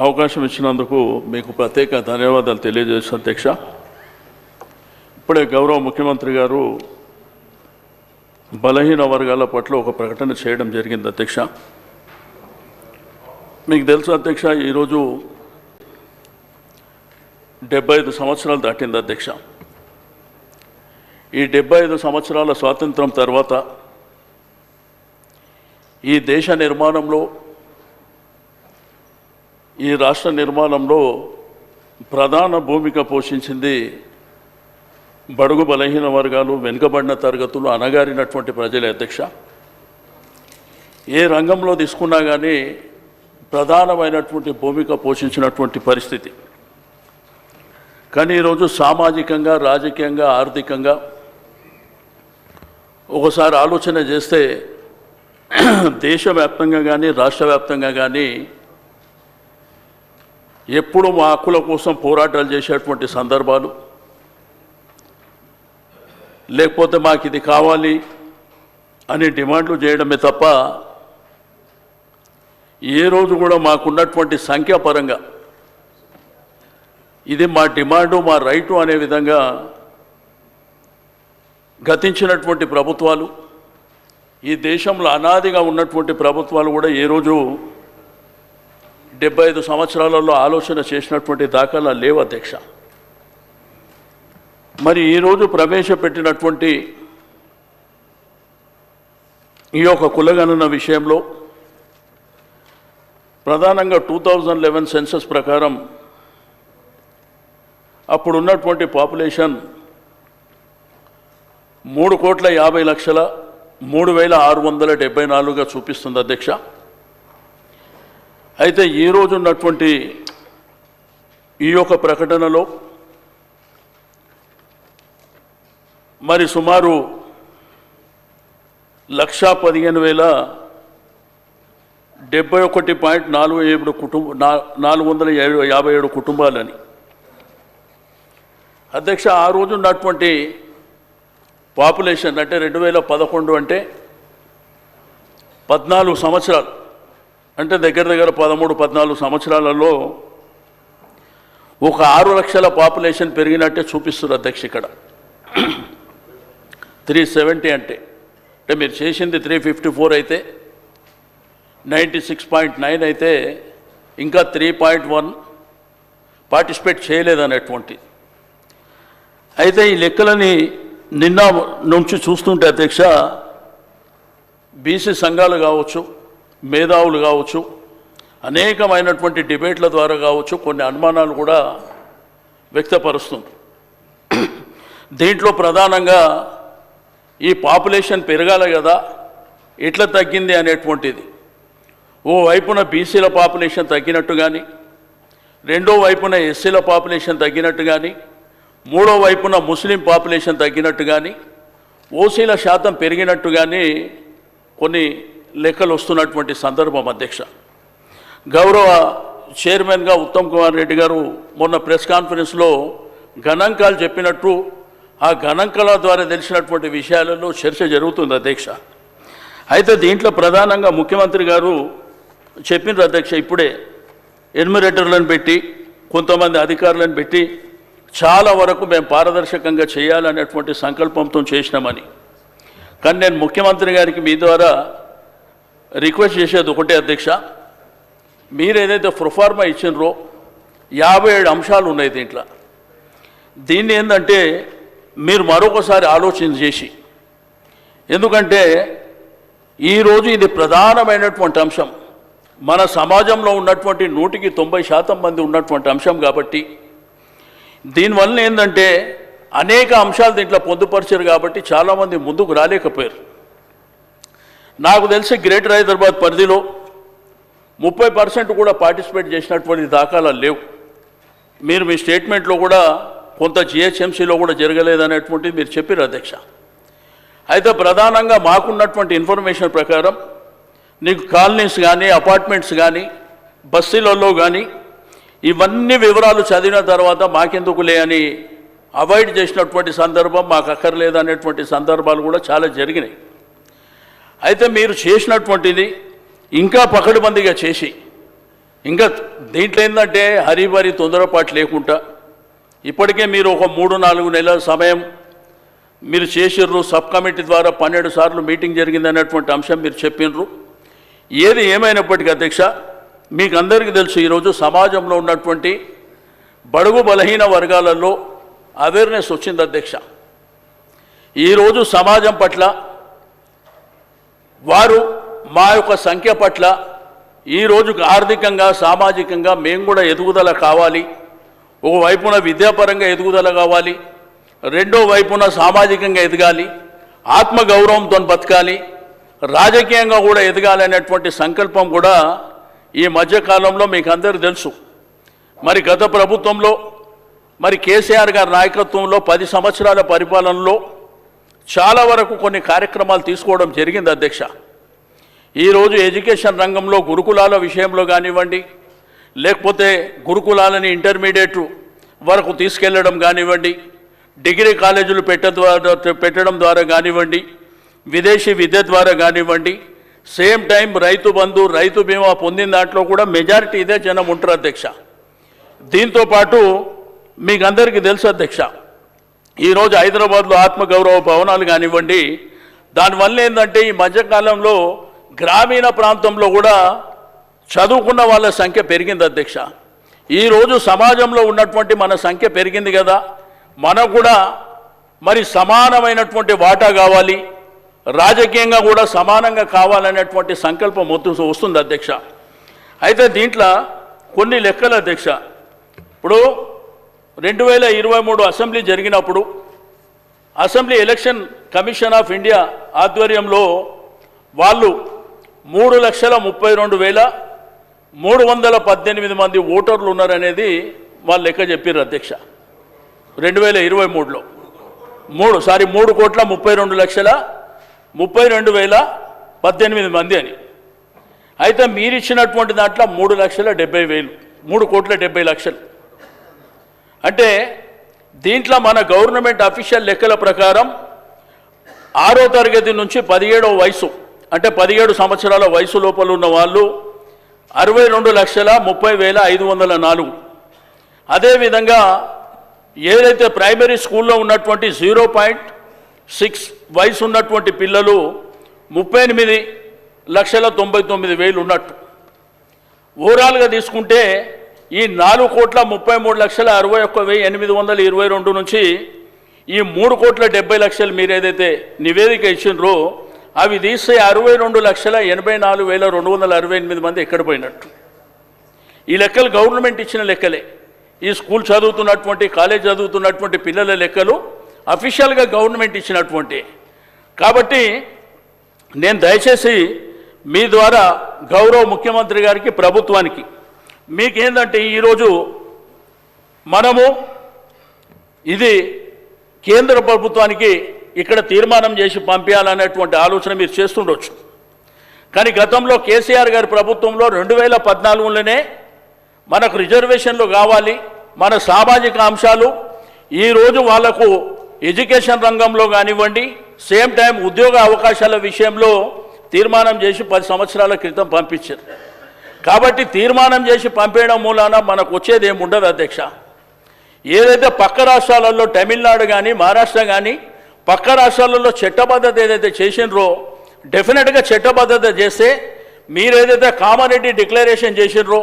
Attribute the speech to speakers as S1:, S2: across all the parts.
S1: అవకాశం ఇచ్చినందుకు మీకు ప్రత్యేక ధన్యవాదాలు తెలియజేస్తాను అధ్యక్ష. ఇప్పుడే గౌరవ ముఖ్యమంత్రి గారు బలహీన వర్గాల పట్ల ఒక ప్రకటన చేయడం జరిగింది అధ్యక్ష. మీకు తెలుసు అధ్యక్ష, ఈరోజు 75 సంవత్సరాలు దాటింది అధ్యక్ష. ఈ 75 సంవత్సరాల స్వాతంత్రం తర్వాత ఈ దేశ నిర్మాణంలో, ఈ రాష్ట్ర నిర్మాణంలో ప్రధాన భూమిక పోషించింది బడుగు బలహీన వర్గాలు, వెనుకబడిన తరగతులు, అణగారినటువంటి ప్రజలే అధ్యక్ష. ఏ రంగంలో తీసుకున్నా కానీ ప్రధానమైనటువంటి భూమిక పోషించినటువంటి పరిస్థితి. కానీ ఈరోజు సామాజికంగా, రాజకీయంగా, ఆర్థికంగా ఒకసారి ఆలోచన చేస్తే దేశవ్యాప్తంగా కానీ రాష్ట్ర వ్యాప్తంగా కానీ ఎప్పుడు మా హక్కుల కోసం పోరాటాలు చేసేటువంటి సందర్భాలు, లేకపోతే మాకు ఇది కావాలి అని డిమాండ్లు చేయడమే తప్ప ఏ రోజు కూడా మాకున్నటువంటి సంఖ్యాపరంగా ఇది మా డిమాండు, మా రైటు అనే విధంగా గతించినటువంటి ప్రభుత్వాలు, ఈ దేశంలో అనాదిగా ఉన్నటువంటి ప్రభుత్వాలు కూడా ఏ రోజు 75 సంవత్సరాలలో ఆలోచన చేసినటువంటి దాఖలా లేవు అధ్యక్ష. మరి ఈరోజు ప్రవేశపెట్టినటువంటి ఈ యొక్క కులగణన విషయంలో ప్రధానంగా 2011 సెన్సస్ ప్రకారం అప్పుడున్నటువంటి పాపులేషన్ 3,50,03,674గా చూపిస్తుంది అధ్యక్ష. అయితే ఈరోజు ఉన్నటువంటి ఈ యొక్క ప్రకటనలో మరి సుమారు 1,15,71.457 కుటుంబాలని అధ్యక్ష. ఆ రోజు ఉన్నటువంటి పాపులేషన్ అంటే 2011 అంటే 14 సంవత్సరాలు, అంటే దగ్గర 13-14 సంవత్సరాలలో ఒక 6 లక్షల పాపులేషన్ పెరిగినట్టే చూపిస్తారు అధ్యక్ష. ఇక్కడ 370 అంటే మీరు చేసింది 354 అయితే 96.9 అయితే ఇంకా 3.1 పార్టిసిపేట్ చేయలేదనేటువంటి. అయితే ఈ లెక్కలని నిన్న నుంచి చూస్తుంటే అధ్యక్ష, బీసీ సంఘాలు కావచ్చు, మేధావులు కావచ్చు, అనేకమైనటువంటి డిబేట్ల ద్వారా కావచ్చు కొన్ని అనుమానాలు కూడా వ్యక్తపరుస్తుంది. దీంట్లో ప్రధానంగా ఈ పాపులేషన్ పెరగాలి కదా, ఎట్లా తగ్గింది అనేటువంటిది. ఓ వైపున బీసీల పాపులేషన్ తగ్గినట్టు కానీ, రెండో వైపున ఎస్సీల పాపులేషన్ తగ్గినట్టు కానీ, మూడో వైపున ముస్లిం పాపులేషన్ తగ్గినట్టు కానీ, ఓసీల శాతం పెరిగినట్టు కానీ కొన్ని లెక్కలు వస్తున్నటువంటి సందర్భం అధ్యక్ష. గౌరవ చైర్మన్గా ఉత్తమ్ కుమార్ రెడ్డి గారు మొన్న ప్రెస్ కాన్ఫరెన్స్లో గణాంకాలు చెప్పినట్టు ఆ గణాంకాల ద్వారా తెలిసినటువంటి విషయాలలో చర్చ జరుగుతుంది అధ్యక్ష. అయితే దీంట్లో ప్రధానంగా ముఖ్యమంత్రి గారు చెప్పినారు అధ్యక్ష, ఇప్పుడే ఎన్యూమరేటర్లను పెట్టి కొంతమంది అధికారులను పెట్టి చాలా వరకు మేము పారదర్శకంగా చేయాలనేటువంటి సంకల్పంతో చేసినామని. కానీ నేను ముఖ్యమంత్రి గారికి మీ ద్వారా రిక్వెస్ట్ చేసేది ఒకటే అధ్యక్ష, మీరు ఏదైతే ప్రొఫార్మా ఇచ్చినారో 57 అంశాలు ఉన్నాయి దీంట్లో. దీన్ని ఏంటంటే మీరు మరొకసారి ఆలోచన చేసి, ఎందుకంటే ఈరోజు ఇది ప్రధానమైనటువంటి అంశం, మన సమాజంలో ఉన్నటువంటి 100% మంది ఉన్నటువంటి అంశం కాబట్టి దీనివల్ల ఏంటంటే అనేక అంశాలు దీంట్లో పొందుపరిచారు కాబట్టి చాలామంది ముందుకు రాలేకపోయారు. నాకు తెలిసి గ్రేటర్ హైదరాబాద్ పరిధిలో 30% కూడా పార్టిసిపేట్ చేసినటువంటి దాఖలాలు లేవు. మీరు మీ స్టేట్మెంట్లో కూడా కొంత జిహెచ్ఎంసీలో కూడా జరగలేదనేటువంటిది మీరు చెప్పారు అధ్యక్ష. అయితే ప్రధానంగా మాకున్నటువంటి ఇన్ఫర్మేషన్ ప్రకారం నీకు కాలనీస్ కానీ, అపార్ట్మెంట్స్ కానీ, బస్తీలలో కానీ ఇవన్నీ వివరాలు చదివిన తర్వాత మాకెందుకులే అని అవాయిడ్ చేసినటువంటి సందర్భం, మాకు అక్కర్లేదనేటువంటి సందర్భాలు కూడా చాలా జరిగినాయి. అయితే మీరు చేసినటువంటిది ఇంకా పకడ్బందీగా చేసి ఇంకా దీంట్లో ఏంటంటే హరిబరి తొందరపాటు లేకుండా ఇప్పటికే మీరు ఒక 3-4 నెలల సమయం మీరు చేసిర్రు. సబ్ కమిటీ ద్వారా 12 సార్లు మీటింగ్ జరిగింది అనేటువంటి అంశం మీరు చెప్పినరు. ఏది ఏమైనప్పటికీ అధ్యక్ష, మీకు అందరికీ తెలుసు ఈరోజు సమాజంలో ఉన్నటువంటి బడుగు బలహీన వర్గాలలో అవేర్నెస్ వచ్చింది అధ్యక్ష. ఈరోజు సమాజం పట్ల వారు మా యొక్క సంఖ్య పట్ల ఈరోజు ఆర్థికంగా సామాజికంగా మేము కూడా ఎదుగుదల కావాలి. ఒకవైపున విద్యాపరంగా ఎదుగుదల కావాలి, రెండో వైపున సామాజికంగా ఎదగాలి, ఆత్మగౌరవంతో బతకాలి, రాజకీయంగా కూడా ఎదగాలి అనేటువంటి సంకల్పం కూడా ఈ మధ్యకాలంలో మీకు అందరికీ తెలుసు. మరి గత ప్రభుత్వంలో మరి కేసీఆర్ గారి నాయకత్వంలో 10 సంవత్సరాల పరిపాలనలో చాలా వరకు కొన్ని కార్యక్రమాలు తీసుకోవడం జరిగింది అధ్యక్ష. ఈరోజు ఎడ్యుకేషన్ రంగంలో గురుకులాల విషయంలో కానివ్వండి, లేకపోతే గురుకులాలని ఇంటర్మీడియట్ వరకు తీసుకెళ్లడం కానివ్వండి, డిగ్రీ కాలేజీలు పెట్టడం ద్వారా కానివ్వండి, విదేశీ విద్య ద్వారా కానివ్వండి, సేమ్ టైం రైతు బంధు రైతు బీమా పొందిన దాంట్లో కూడా మెజారిటీ ఇదే జనం ఉంటారు అధ్యక్ష. దీంతోపాటు మీకు అందరికీ తెలుసు అధ్యక్ష, ఈరోజు హైదరాబాద్లో ఆత్మగౌరవ భవనాలు కానివ్వండి, దానివల్ల ఏంటంటే ఈ మధ్యకాలంలో గ్రామీణ ప్రాంతంలో కూడా చదువుకున్న వాళ్ళ సంఖ్య పెరిగింది అధ్యక్ష. ఈరోజు సమాజంలో ఉన్నటువంటి మన సంఖ్య పెరిగింది కదా, మనకు కూడా మరి సమానమైనటువంటి వాటా కావాలి, రాజకీయంగా కూడా సమానంగా కావాలనేటువంటి సంకల్పం వస్తుంది అధ్యక్ష. అయితే దీంట్లో కొన్ని లెక్కలు అధ్యక్ష. ఇప్పుడు 2023 అసెంబ్లీ జరిగినప్పుడు assembly election commission of India ఆధ్వర్యంలో వాళ్ళు 3,32,318 మంది ఓటర్లు ఉన్నారనేది వాళ్ళు లెక్క చెప్పారు అధ్యక్ష. 2023లో 3,32,32,18 మంది అని. అయితే మీరు ఇచ్చినటువంటి దాంట్లో 3,70,000, 3,70,00,000. అంటే దీంట్లో మన గవర్నమెంట్ అఫీషియల్ లెక్కల ప్రకారం 6వ తరగతి నుంచి 17వ వయసు అంటే 17 సంవత్సరాల వయసు లోపల ఉన్న వాళ్ళు 62,30,504. అదేవిధంగా ఏదైతే ప్రైమరీ స్కూల్లో ఉన్నటువంటి 0.6 వయసు ఉన్నటువంటి పిల్లలు 38,99,000 ఉన్నట్టు. ఓవరాల్గా తీసుకుంటే ఈ 4,33,61,822 నుంచి ఈ 3,70,00,000 మీరు ఏదైతే నివేదిక ఇచ్చినారో అవి తీస్తే 62,84,268 మంది ఎక్కడ పోయినట్టు. ఈ లెక్కలు గవర్నమెంట్ ఇచ్చిన లెక్కలే. ఈ స్కూల్ చదువుతున్నటువంటి కాలేజ్ చదువుతున్నటువంటి పిల్లల లెక్కలు అఫీషియల్గా గవర్నమెంట్ ఇచ్చినటువంటి. కాబట్టి నేను దయచేసి మీ ద్వారా గౌరవ ముఖ్యమంత్రి గారికి ప్రభుత్వానికి మీకేందంటే ఈరోజు మనము ఇది కేంద్ర ప్రభుత్వానికి ఇక్కడ తీర్మానం చేసి పంపించాలనేటువంటి ఆలోచన మీరు చేస్తుండొచ్చు. కానీ గతంలో కేసీఆర్ గారి ప్రభుత్వంలో 2014లోనే మనకు రిజర్వేషన్లు కావాలి, మన సామాజిక అంశాలు ఈరోజు వాళ్లకు ఎడ్యుకేషన్ రంగంలో కానివ్వండి, సేమ్ టైం ఉద్యోగ అవకాశాల విషయంలో తీర్మానం చేసి 10 సంవత్సరాల క్రితం పంపించారు. కాబట్టి తీర్మానం చేసి పంపేయడం మూలాన మనకు వచ్చేది ఏమి ఉండదు అధ్యక్ష. ఏదైతే పక్క రాష్ట్రాలలో తమిళనాడు కానీ మహారాష్ట్ర కానీ పక్క రాష్ట్రాలలో చట్టబద్ధత ఏదైతే చేసినరో డెఫినెట్గా చట్టబద్ధత చేస్తే మీరేదైతే కామనిటీ డిక్లరేషన్ చేసినరో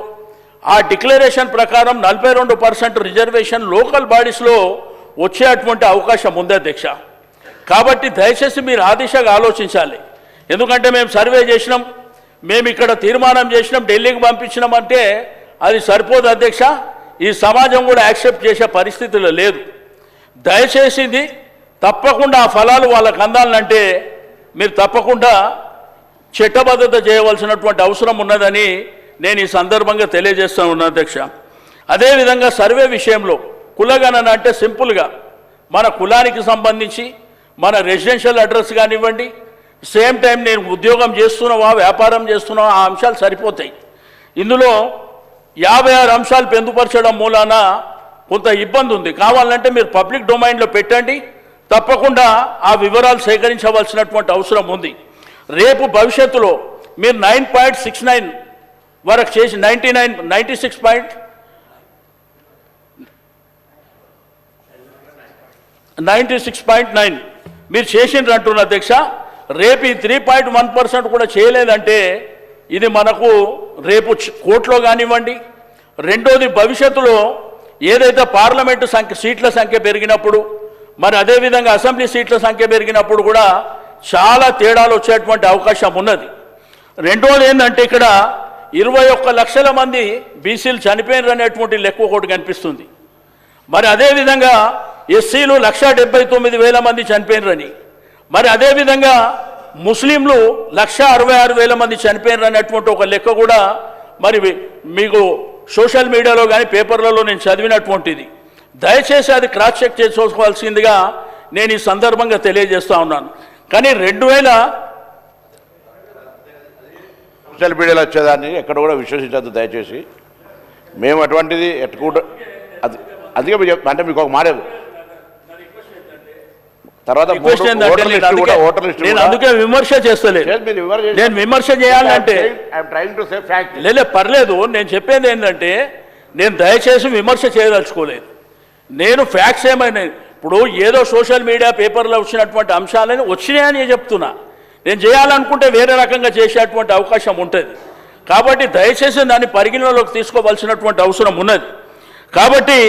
S1: ఆ డిక్లరేషన్ ప్రకారం 42% రిజర్వేషన్ లోకల్ బాడీస్లో వచ్చేటువంటి అవకాశం ఉంది అధ్యక్ష. కాబట్టి దయచేసి మీరు ఆ దిశగా ఆలోచించాలి. ఎందుకంటే మేము సర్వే చేసినాం, మేము ఇక్కడ తీర్మానం చేసినాం, ఢిల్లీకి పంపించినాం అంటే అది సరిపోదు అధ్యక్ష. ఈ సమాజం కూడా యాక్సెప్ట్ చేసే పరిస్థితుల్లో లేదు. దయచేసింది తప్పకుండా ఆ ఫలాలు వాళ్ళకు అందాలంటే మీరు తప్పకుండా చట్టబద్ధత చేయవలసినటువంటి అవసరం ఉన్నదని నేను ఈ సందర్భంగా తెలియజేస్తూ ఉన్నాను అధ్యక్ష. అదేవిధంగా సర్వే విషయంలో కులగణన అంటే సింపుల్గా మన కులానికి సంబంధించి మన రెసిడెన్షియల్ అడ్రస్ కానివ్వండి, సేమ్ టైం నేను ఉద్యోగం చేస్తున్నావా వ్యాపారం చేస్తున్నావా ఆ అంశాలు సరిపోతాయి. ఇందులో 56 అంశాలు పొందుపరచడం మూలాన కొంత ఇబ్బంది ఉంది. కావాలంటే మీరు పబ్లిక్ డొమైన్లో పెట్టండి, తప్పకుండా ఆ వివరాలు సేకరించవలసినటువంటి అవసరం ఉంది. రేపు భవిష్యత్తులో మీరు 9.69 వరకు చేసి 96.9 మీరు చేసిండ్రు అంటున్న అధ్యక్ష. రేపు ఈ 3.1% కూడా చేయలేదంటే ఇది మనకు రేపు కోర్టులో కానివ్వండి. రెండోది, భవిష్యత్తులో ఏదైతే పార్లమెంటు సీట్ల సంఖ్య పెరిగినప్పుడు, మరి అదేవిధంగా అసెంబ్లీ సీట్ల సంఖ్య పెరిగినప్పుడు కూడా చాలా తేడాలు వచ్చేటువంటి అవకాశం ఉన్నది. రెండోది ఏంటంటే ఇక్కడ 21 లక్షల మంది బీసీలు చనిపోయినారు అనేటువంటి లెక్క ఒకటి కనిపిస్తుంది. మరి అదేవిధంగా ఎస్సీలు 1,79,000 మంది చనిపోయినారని, మరి అదేవిధంగా ముస్లింలు 1,66,000 మంది చనిపోయినారు అనేటువంటి ఒక లెక్క కూడా మరి మీకు సోషల్ మీడియాలో కానీ పేపర్లలో నేను చదివినటువంటిది. దయచేసి అది క్రాస్ చెక్ చేసుకోవాల్సిందిగా నేను ఈ సందర్భంగా తెలియజేస్తూ ఉన్నాను. కానీ 2000
S2: సోషల్ మీడియాలో వచ్చేదాన్ని ఎక్కడ కూడా విశ్వసించద్దు దయచేసి. మేము అటువంటిది ఎట్టుకుంటూ అందుకే మీరు అంటే మీకు ఒక మాట తర్వాత
S1: అందుకే విమర్శ చేస్తలేదు. నేను విమర్శ చేయాలంటే లేదా పర్లేదు. నేను చెప్పేది ఏంటంటే నేను దయచేసి విమర్శ చేయదలుచుకోలేదు. నేను ఫ్యాక్ట్స్ ఏమైనా ఇప్పుడు ఏదో సోషల్ మీడియా పేపర్లో వచ్చినటువంటి అంశాలని వచ్చినాయని చెప్తున్నా. నేను చేయాలనుకుంటే వేరే రకంగా చేసేటువంటి అవకాశం ఉంటుంది. కాబట్టి దయచేసి దాన్ని పరిగణలోకి తీసుకోవాల్సినటువంటి అవసరం ఉన్నది. కాబట్టి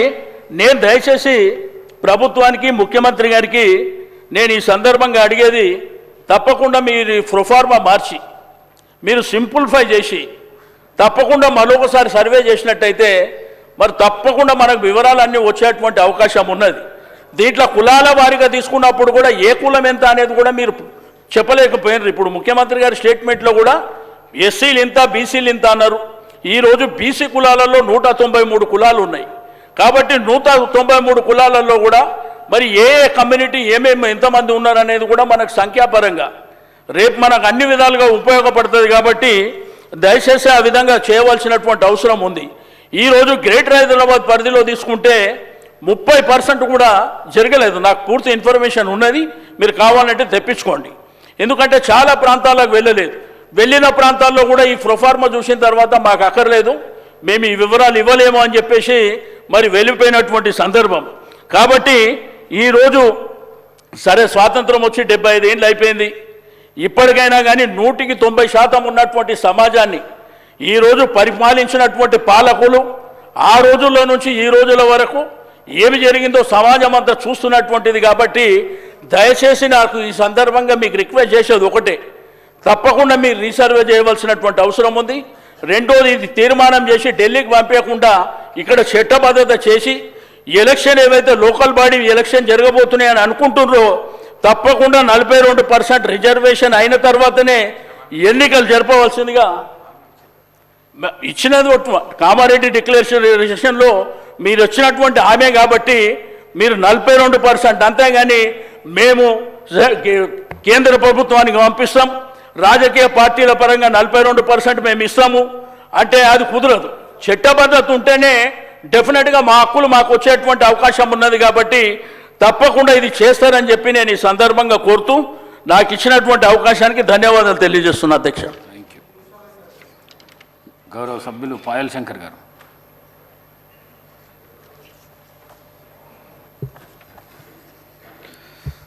S1: నేను దయచేసి ప్రభుత్వానికి, ముఖ్యమంత్రి గారికి నేను ఈ సందర్భంగా అడిగేది, తప్పకుండా మీరు ప్రొఫార్మా మార్చి మీరు సింప్లిఫై చేసి తప్పకుండా మరొకసారి సర్వే చేసినట్టయితే మరి తప్పకుండా మనకు వివరాలన్నీ వచ్చేటువంటి అవకాశం ఉన్నది. దీంట్లో కులాల వారీగా తీసుకున్నప్పుడు కూడా ఏ కులం ఎంత అనేది కూడా మీరు చెప్పలేకపోయినారు. ఇప్పుడు ముఖ్యమంత్రి గారి స్టేట్మెంట్లో కూడా ఎస్సీలు ఇంత, బీసీలు ఇంత అన్నారు. ఈరోజు బీసీ కులాలలో 193 కులాలు ఉన్నాయి. కాబట్టి 193 కులాలలో కూడా మరి ఏ కమ్యూనిటీ ఏమేమి ఎంతమంది ఉన్నారనేది కూడా మనకు సంఖ్యాపరంగా రేపు మనకు అన్ని విధాలుగా ఉపయోగపడుతుంది. కాబట్టి దయచేసి ఆ విధంగా చేయవలసినటువంటి అవసరం ఉంది. ఈరోజు గ్రేటర్ హైదరాబాద్ పరిధిలో తీసుకుంటే 30% కూడా జరగలేదు. నాకు పూర్తి ఇన్ఫర్మేషన్ ఉన్నది, మీరు కావాలంటే తెప్పించుకోండి. ఎందుకంటే చాలా ప్రాంతాలకు వెళ్ళలేదు. వెళ్ళిన ప్రాంతాల్లో కూడా ఈ ప్రొఫార్మా చూసిన తర్వాత మాకు అక్కర్లేదు, మేము ఈ వివరాలు ఇవ్వలేము అని చెప్పేసి మరి వెళ్ళిపోయినటువంటి సందర్భం. కాబట్టి ఈరోజు సరే స్వాతంత్రం వచ్చి 75 ఏళ్ళు అయిపోయింది. ఇప్పటికైనా కానీ 100% ఉన్నటువంటి సమాజాన్ని ఈరోజు పరిపాలించినటువంటి పాలకులు ఆ రోజుల్లో నుంచి ఈ రోజుల వరకు ఏమి జరిగిందో సమాజం అంతా చూస్తున్నటువంటిది. కాబట్టి దయచేసి నాకు ఈ సందర్భంగా మీకు రిక్వెస్ట్ చేసేది ఒకటే, తప్పకుండా మీరు రీసర్వే చేయవలసినటువంటి అవసరం ఉంది. రెండోది, ఇది తీర్మానం చేసి ఢిల్లీకి పంపించకుండా ఇక్కడ చట్టబద్ధత చేసి ఎలక్షన్ ఏవైతే లోకల్ బాడీ ఎలక్షన్ జరగబోతున్నాయని అనుకుంటున్నారో తప్పకుండా 42% రిజర్వేషన్ అయిన తర్వాతనే ఎన్నికలు జరపవలసిందిగా ఇచ్చినది కామారెడ్డి డిక్లరేషన్లో మీరు వచ్చినటువంటి హామీ. కాబట్టి మీరు 42%, అంతేగాని మేము కేంద్ర ప్రభుత్వానికి పంపిస్తాం, రాజకీయ పార్టీల పరంగా 42% మేము ఇస్తాము అంటే అది కుదరదు. చట్టబద్ధత ఉంటేనే డెఫినెట్గా మా హక్కులు మాకు వచ్చేటువంటి అవకాశం ఉన్నది. కాబట్టి తప్పకుండా ఇది చేస్తారని చెప్పి నేను ఈ సందర్భంగా కోరుతూ నాకు ఇచ్చినటువంటి అవకాశానికి ధన్యవాదాలు తెలియజేస్తున్నా అధ్యక్ష.
S3: గౌరవ సభ్యులు పాయల్ శంకర్ గారు.